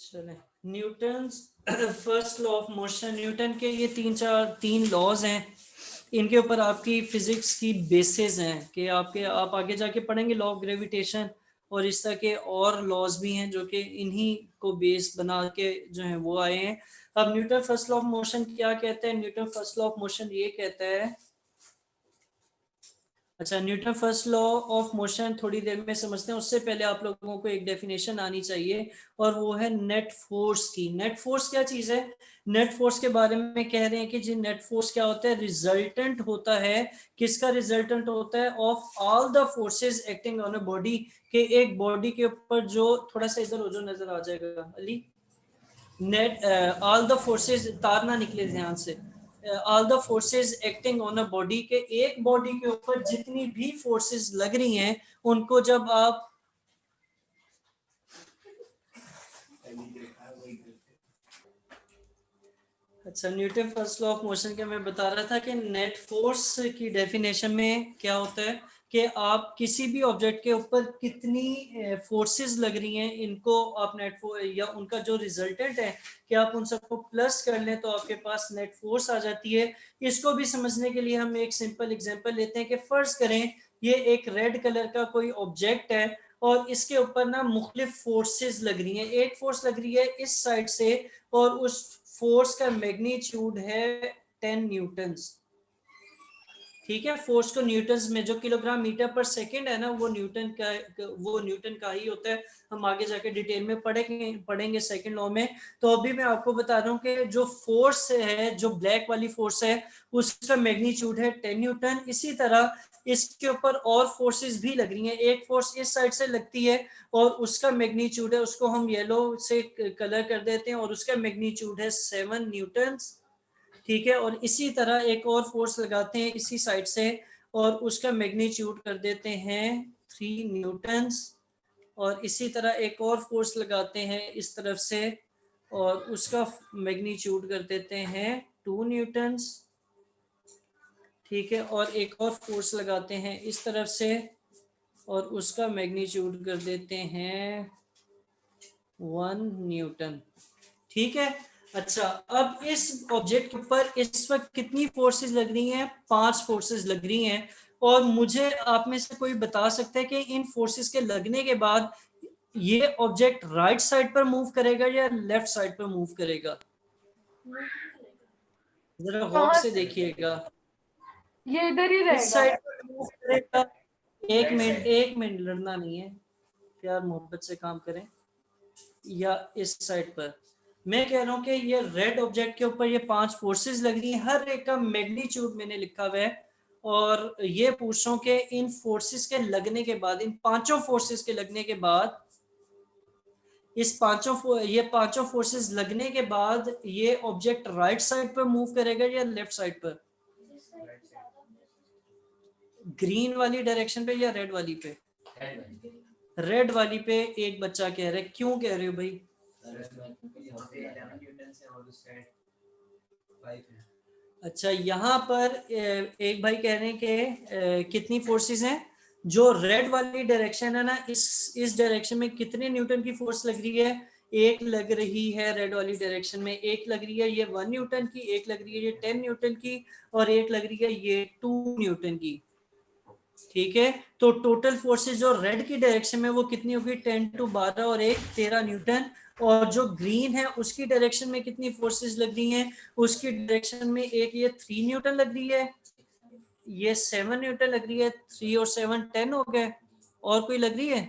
चले, Newton's first law of motion. Newton के ये तीन लॉज हैं, इनके ऊपर आपकी फिजिक्स की बेसिस हैं कि आप आगे जाके पढ़ेंगे लॉ ऑफ ग्रेविटेशन और इस तरह के और लॉज भी हैं जो कि इन्हीं को बेस बना के जो है वो आए हैं। अब Newton first law of motion क्या कहता है? Newton first law of motion ये कहता है, अच्छा Newton first law of motion थोड़ी देर में समझते हैं, उससे पहले आप लोगों को एक डेफिनेशन आनी चाहिए और वो है नेट फोर्स की। नेट फोर्स क्या चीज है? नेट फोर्स के बारे में कह रहे हैं कि जी नेट फोर्स क्या होता है? रिजल्टेंट होता है। किसका रिजल्टेंट होता है? Of all the forces acting on a body, के एक बॉडी के ऊपर जो, थोड़ा सा इधर हो जो नजर आ जाएगा Ali, net all the forces, तार ना निकले ध्यान से, all the forces acting on a body, के एक बॉडी के ऊपर जितनी भी फोर्सेस लग रही हैं उनको जब आप, अच्छा Newton first law of motion के मैं बता रहा था कि नेट फोर्स की डेफिनेशन में क्या होता है कि आप किसी भी ऑब्जेक्ट के ऊपर कितनी फोर्सेस लग रही हैं इनको आप नेट फोर्स, या उनका जो रिजल्टेंट है कि आप उन सबको प्लस कर लें तो आपके पास नेट फोर्स आ जाती है। इसको भी समझने के लिए हम एक सिंपल एग्जांपल लेते हैं कि फर्ज करें ये एक रेड कलर का कोई ऑब्जेक्ट है और इसके ऊपर ना मुख्तलिफ फोर्सेस लग रही हैं। एक फोर्स लग रही है इस साइड से और उस फोर्स का मैग्नीट्यूड है 10 न्यूटन्स। ठीक है, फोर्स को न्यूटन्स में, जो किलोग्राम मीटर पर सेकंड है ना वो न्यूटन का ही होता है। हम आगे जाके डिटेल में पढ़ेंगे सेकंड लॉ में। तो अभी मैं आपको बता रहा हूँ कि जो फोर्स है, जो ब्लैक वाली फोर्स है, उसका मैग्नीट्यूड है 10 न्यूटन। इसी तरह इसके ऊपर और फोर्सेस भी लग रही हैं। एक फोर्स इस साइड से लगती है और उसका मैग्नीट्यूड है, उसको हम येलो से कलर कर देते हैं और उसका मैग्नीट्यूड है 7 न्यूटन्स। ठीक है, और इसी तरह एक और फोर्स लगाते हैं इसी साइड से और उसका मैग्नीट्यूड कर देते हैं 3 न्यूटन्स। और इसी तरह एक और फोर्स लगाते हैं इस तरफ से और उसका मैग्नीट्यूड कर देते हैं 2 न्यूटन्स। ठीक है, और एक और फोर्स लगाते हैं इस तरफ से और उसका मैग्नीट्यूड कर देते हैं 1 न्यूटन। ठीक है, अच्छा अब इस ऑब्जेक्ट के ऊपर इस वक्त कितनी फोर्सेस लग रही हैं? 5 फोर्सेस लग रही हैं। और मुझे आप में से कोई बता सकता है कि इन फोर्सेस के लगने के बाद ये ऑब्जेक्ट राइट साइड पर मूव करेगा या लेफ्ट साइड पर मूव करेगा? जरा गौर से देखिएगा। ये इधर ही इस रहेगा। साइड पर मूव करेगा। एक मिनट लड़ना नहीं है, प्यार मोहब्बत से काम करें। या इस साइड पर, मैं कह रहा हूं कि ये रेड ऑब्जेक्ट के ऊपर ये 5 फोर्सेस लग रही हैं, हर एक का मैग्नीट्यूड मैंने लिखा हुआ है। और ये पूछ रहा हूं कि इन फोर्सेस के लगने के बाद, इन पांचों फोर्सेस के लगने के बाद, ये पांचों फोर्सेस लगने के बाद ये ऑब्जेक्ट राइट साइड पर मूव करेगा या लेफ्ट साइड पर? ग्रीन वाली डायरेक्शन पे या रेड वाली पे? रेड वाली पे। एक बच्चा कह रहा है, क्यों कह रहे हो भाई? अच्छा, यहाँ पर एक भाई कह रहे हैं कि कितनी फोर्सेस हैं? जो रेड वाली डायरेक्शन है ना, इस डायरेक्शन में कितने न्यूटन की फोर्स लग रही है? एक लग रही है रेड वाली डायरेक्शन में, एक लग रही है ये 1 न्यूटन की, एक लग रही है ये 10 न्यूटन की और एक लग रही है ये 2 न्यूटन की। ठीक है, तो टोटल फोर्सेस जो रेड की डायरेक्शन में वो कितनी होगी? 10 टू 12 और 1 13 न्यूटन। और जो ग्रीन है उसकी डायरेक्शन में कितनी फोर्सेस लग रही हैं? उसकी डायरेक्शन में एक ये 3 न्यूटन लग रही है, ये 7 न्यूटन लग रही है, 3 और 7 10 हो गए। और कोई लग रही है?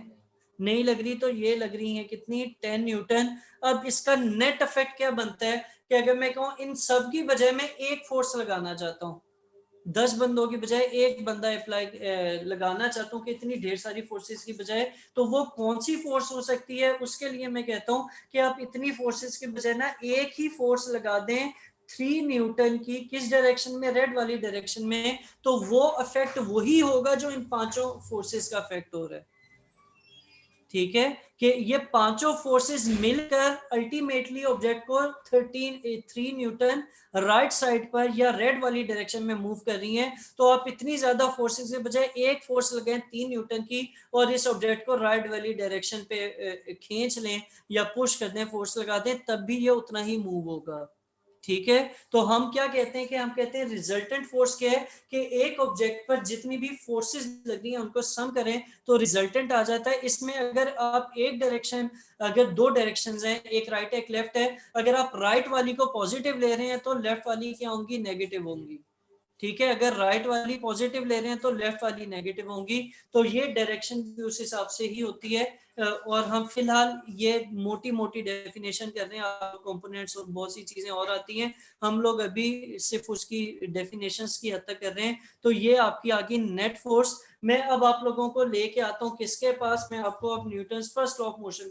नहीं लग रही, तो ये लग रही है कितनी? 10 न्यूटन। अब इसका नेट इफेक्ट क्या बनता है कि अगर मैं कहूँ इन सब की बजाय मैं एक फोर्स लगाना चाहता हूँ, 10 बंदों की बजाय एक बंदा अप्लाई लगाना चाहता हूँ कि इतनी ढेर सारी फोर्सेस की बजाय, तो वो कौन सी फोर्स हो सकती है? उसके लिए मैं कहता हूँ कि आप इतनी फोर्सेस की बजाय ना एक ही फोर्स लगा दें 3 न्यूटन की। किस डायरेक्शन में? रेड वाली डायरेक्शन में। तो वो इफेक्ट वही होगा जो इन पांचों फोर्सेस का इफेक्ट हो रहा है। ठीक है, कि ये पांचों फोर्सेस मिलकर अल्टीमेटली ऑब्जेक्ट को 3 न्यूटन राइट साइड पर या रेड वाली डायरेक्शन में मूव कर रही हैं, तो आप इतनी ज्यादा फोर्सेस के बजाय एक फोर्स लगाएं 3 न्यूटन की और इस ऑब्जेक्ट को राइट वाली डायरेक्शन पे खींच लें या पुश कर दें, फोर्स लगा दें, तब भी ये उतना ही मूव होगा। ठीक है, तो हम क्या कहते हैं कि हम कहते हैं रिजल्टेंट फोर्स क्या है कि एक ऑब्जेक्ट पर जितनी भी फोर्सेस लग रही हैं उनको सम करें तो रिजल्टेंट आ जाता है। इसमें अगर आप एक डायरेक्शन, अगर दो डायरेक्शंस हैं, एक राइट है एक लेफ्ट है, अगर आप राइट वाली को पॉजिटिव ले रहे हैं तो लेफ्ट वाली क्या होंगी, नेगेटिव होंगी। ठीक है, अगर राइट वाली पॉजिटिव ले रहे हैं तो लेफ्ट वाली नेगेटिव होंगी। तो ये डायरेक्शन भी उस हिसाब से ही होती है। और हम फिलहाल ये मोटी मोटी डेफिनेशन कर रहे हैं, कंपोनेंट्स और बहुत सी चीजें और आती हैं, हम लोग अभी सिर्फ उसकी डेफिनेशंस की हद तक कर रहे हैं। तो ये आपकी आ गई नेट फोर्स। मैं अब आप लोगों को लेके आता हूँ किसके पास, मैं आपको अब Newton first law of motion